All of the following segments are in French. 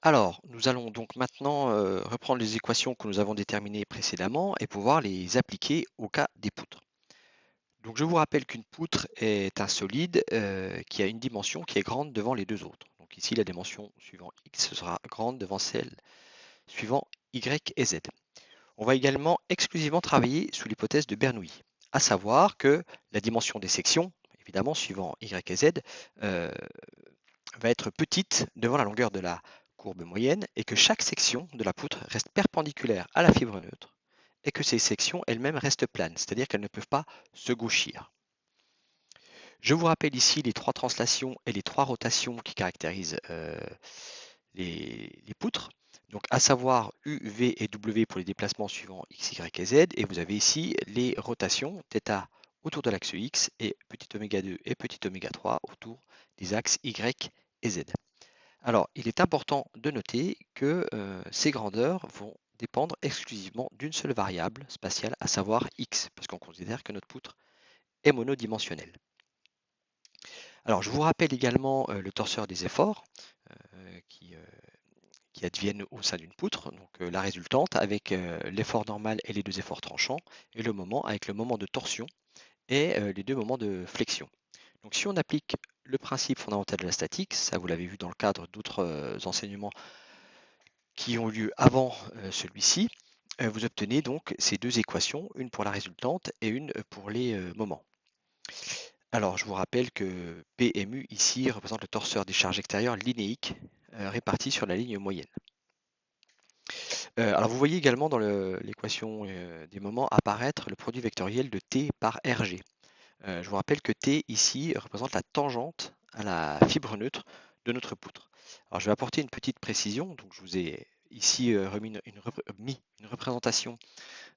Alors, nous allons donc maintenant reprendre les équations que nous avons déterminées précédemment et pouvoir les appliquer au cas des poutres. Donc, je vous rappelle qu'une poutre est un solide qui a une dimension qui est grande devant les deux autres. Donc ici, la dimension suivant x sera grande devant celle suivant y et z. On va également exclusivement travailler sous l'hypothèse de Bernoulli, à savoir que la dimension des sections, évidemment suivant y et z, euh, va être petite devant la longueur de la courbe moyenne et que chaque section de la poutre reste perpendiculaire à la fibre neutre et que ces sections elles-mêmes restent planes, c'est-à-dire qu'elles ne peuvent pas se gauchir. Je vous rappelle ici les trois translations et les trois rotations qui caractérisent les poutres, donc à savoir U, V et W pour les déplacements suivants X, Y et Z, et vous avez ici les rotations θ autour de l'axe X et petit oméga 2 et petit oméga 3 autour des axes Y et Z. Alors, il est important de noter que ces grandeurs vont dépendre exclusivement d'une seule variable spatiale, à savoir x, parce qu'on considère que notre poutre est monodimensionnelle. Alors, je vous rappelle également le torseur des efforts qui adviennent au sein d'une poutre, donc la résultante avec l'effort normal et les deux efforts tranchants, et le moment avec le moment de torsion et les deux moments de flexion. Donc, si on applique le principe fondamental de la statique, ça vous l'avez vu dans le cadre d'autres enseignements qui ont lieu avant celui-ci, vous obtenez donc ces deux équations, une pour la résultante et une pour les moments. Alors, je vous rappelle que P et mu ici représente le torseur des charges extérieures linéiques réparties sur la ligne moyenne. Alors, vous voyez également dans l'équation des moments apparaître le produit vectoriel de T par RG. Je vous rappelle que T ici représente la tangente à la fibre neutre de notre poutre. Alors, je vais apporter une petite précision. Donc, je vous ai ici mis une représentation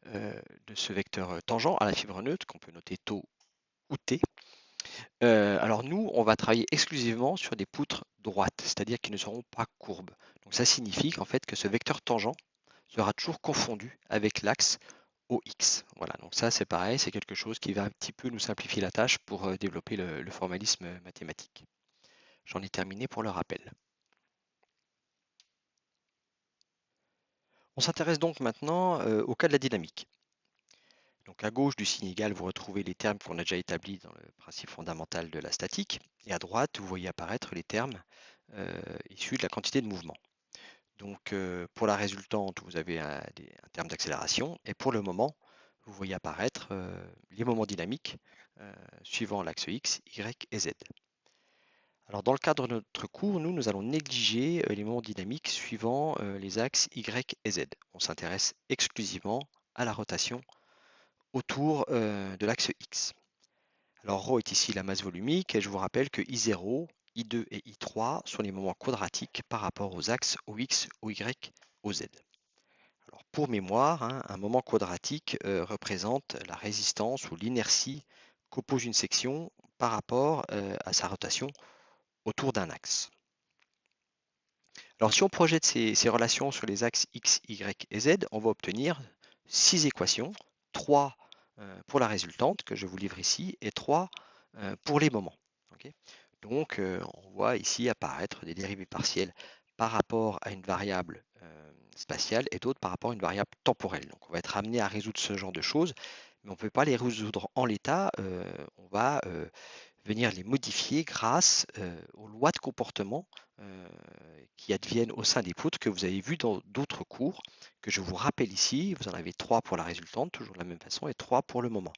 de ce vecteur tangent à la fibre neutre qu'on peut noter tau ou T. Alors nous, on va travailler exclusivement sur des poutres droites, c'est-à-dire qui ne seront pas courbes. Donc ça signifie qu'en fait que ce vecteur tangent sera toujours confondu avec l'axe OX. Voilà, donc ça c'est pareil, c'est quelque chose qui va un petit peu nous simplifier la tâche pour développer le formalisme mathématique. J'en ai terminé pour le rappel. On s'intéresse donc maintenant au cas de la dynamique. Donc à gauche du signe égal, vous retrouvez les termes qu'on a déjà établis dans le principe fondamental de la statique. Et à droite, vous voyez apparaître les termes issus de la quantité de mouvement. Donc pour la résultante, vous avez un terme d'accélération. Et pour le moment, vous voyez apparaître les moments dynamiques suivant l'axe X, Y et Z. Alors dans le cadre de notre cours, nous allons négliger les moments dynamiques suivant les axes Y et Z. On s'intéresse exclusivement à la rotation autour de l'axe X. Alors ρ est ici la masse volumique et je vous rappelle que I0, I2 et I3 sont les moments quadratiques par rapport aux axes OX, OY, OZ. Alors pour mémoire, un moment quadratique représente la résistance ou l'inertie qu'oppose une section par rapport à sa rotation autour d'un axe. Alors si on projette ces relations sur les axes X, Y et Z, on va obtenir 6 équations, 3 pour la résultante que je vous livre ici et 3 pour les moments. Okay, donc on voit ici apparaître des dérivées partielles par rapport à une variable spatiale et d'autres par rapport à une variable temporelle. Donc on va être amené à résoudre ce genre de choses, mais on ne peut pas les résoudre en l'état, on va venir les modifier grâce aux lois de comportement qui adviennent au sein des poutres que vous avez vues dans d'autres cours, que je vous rappelle ici. Vous en avez 3 pour la résultante, toujours de la même façon, et 3 pour le moment.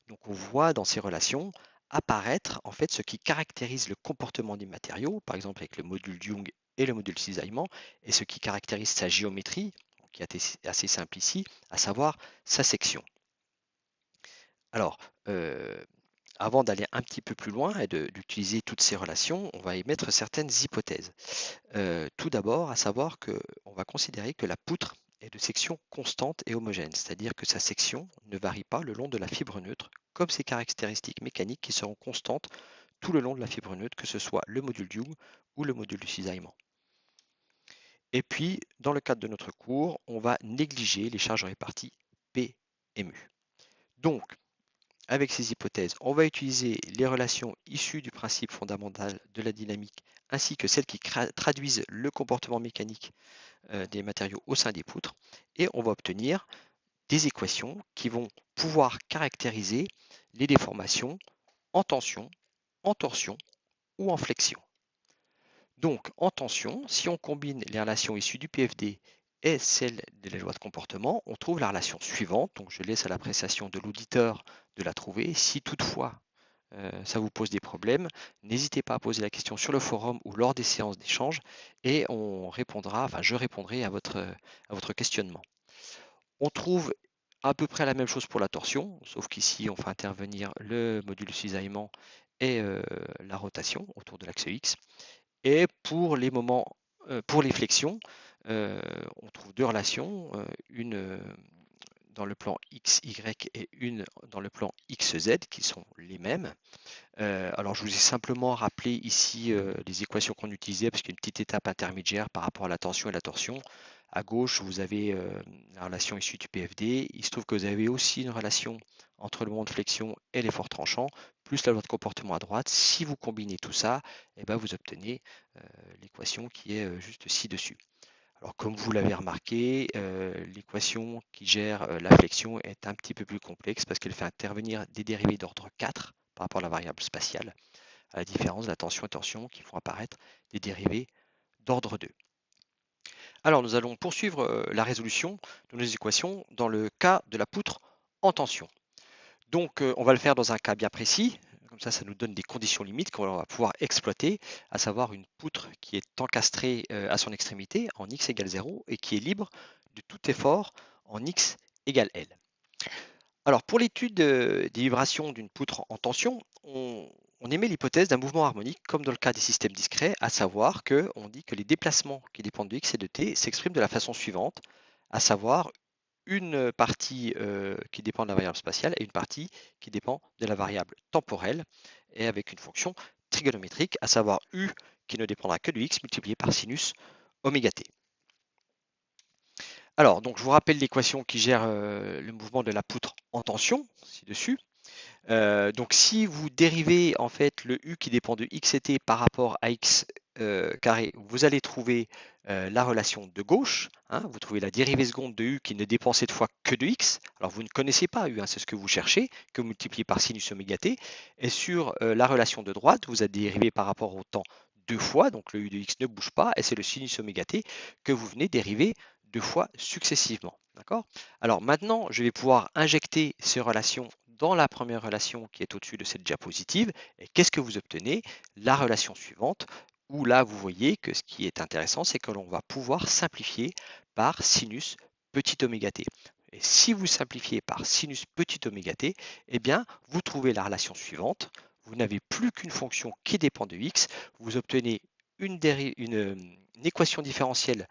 Donc on voit dans ces relations apparaître en fait ce qui caractérise le comportement des matériaux, par exemple avec le module de Young et le module cisaillement, et ce qui caractérise sa géométrie, qui est assez simple ici, à savoir sa section. Alors, avant d'aller un petit peu plus loin et d'utiliser toutes ces relations, on va émettre certaines hypothèses. Tout d'abord, à savoir qu'on va considérer que la poutre est de section constante et homogène, c'est-à-dire que sa section ne varie pas le long de la fibre neutre, comme ses caractéristiques mécaniques qui seront constantes tout le long de la fibre neutre, que ce soit le module de Young ou le module du cisaillement. Et puis, dans le cadre de notre cours, on va négliger les charges réparties P et mu. Donc, avec ces hypothèses, on va utiliser les relations issues du principe fondamental de la dynamique ainsi que celles qui traduisent le comportement mécanique des matériaux au sein des poutres et on va obtenir des équations qui vont pouvoir caractériser les déformations en tension, en torsion ou en flexion. Donc, en tension, si on combine les relations issues du PFD et celles de la loi de comportement, on trouve la relation suivante. Donc, je laisse à l'appréciation de l'auditeur de la trouver. Si toutefois ça vous pose des problèmes, n'hésitez pas à poser la question sur le forum ou lors des séances d'échange et on répondra, enfin je répondrai à votre questionnement. On trouve à peu près la même chose pour la torsion, sauf qu'ici on fait intervenir le module de cisaillement et la rotation autour de l'axe X. Et pour les moments, pour les flexions, on trouve deux relations, une dans le plan XY et une dans le plan XZ qui sont les mêmes. Alors je vous ai simplement rappelé ici les équations qu'on utilisait parce qu'il y a une petite étape intermédiaire par rapport à la tension et la torsion. À gauche, vous avez la relation issue du PFD. Il se trouve que vous avez aussi une relation entre le moment de flexion et l'effort tranchant, plus la loi de comportement à droite. Si vous combinez tout ça, eh ben, vous obtenez l'équation qui est juste ci-dessus. Alors comme vous l'avez remarqué, l'équation qui gère la flexion est un petit peu plus complexe parce qu'elle fait intervenir des dérivés d'ordre 4 par rapport à la variable spatiale, à la différence de la tension et torsion qui font apparaître des dérivés d'ordre 2. Alors nous allons poursuivre la résolution de nos équations dans le cas de la poutre en tension. Donc on va le faire dans un cas bien précis, comme ça nous donne des conditions limites qu'on va pouvoir exploiter, à savoir une poutre qui est encastrée à son extrémité en x égale 0 et qui est libre de tout effort en x égale L. Alors pour l'étude des vibrations d'une poutre en tension, on émet l'hypothèse d'un mouvement harmonique comme dans le cas des systèmes discrets, à savoir qu'on dit que les déplacements qui dépendent de x et de t s'expriment de la façon suivante, à savoir une partie qui dépend de la variable spatiale et une partie qui dépend de la variable temporelle et avec une fonction trigonométrique, à savoir u qui ne dépendra que de x multiplié par sinus oméga t. Alors, donc je vous rappelle l'équation qui gère le mouvement de la poutre en tension, ci-dessus. Donc si vous dérivez en fait le u qui dépend de x et t par rapport à x carré, vous allez trouver la relation de gauche. Hein, vous trouvez la dérivée seconde de u qui ne dépend cette fois que de x. Alors vous ne connaissez pas u, hein, c'est ce que vous cherchez, que vous multipliez par sinus oméga t. Et sur la relation de droite, vous avez dérivé par rapport au temps deux fois, donc le u de x ne bouge pas, et c'est le sinus oméga t que vous venez dériver deux fois successivement. D'accord? Alors maintenant, je vais pouvoir injecter ces relations dans la première relation qui est au-dessus de cette diapositive. Et qu'est-ce que vous obtenez? La relation suivante, où là, vous voyez que ce qui est intéressant, c'est que l'on va pouvoir simplifier par sinus petit oméga t. Et si vous simplifiez par sinus petit oméga t, eh bien, vous trouvez la relation suivante. Vous n'avez plus qu'une fonction qui dépend de x. Vous obtenez une équation différentielle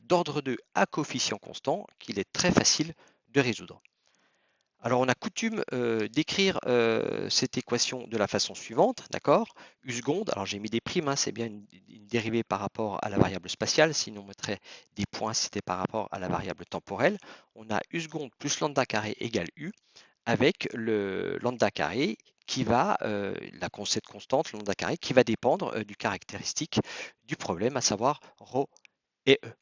d'ordre 2 à coefficient constant qu'il est très facile de résoudre. Alors on a coutume d'écrire cette équation de la façon suivante, d'accord? U seconde, alors j'ai mis des primes, hein, c'est bien une dérivée par rapport à la variable spatiale, sinon on mettrait des points si c'était par rapport à la variable temporelle. On a U seconde plus lambda carré égale U, avec le lambda carré qui va, cette constante, lambda carré, qui va dépendre du caractéristique du problème, à savoir ρ et E.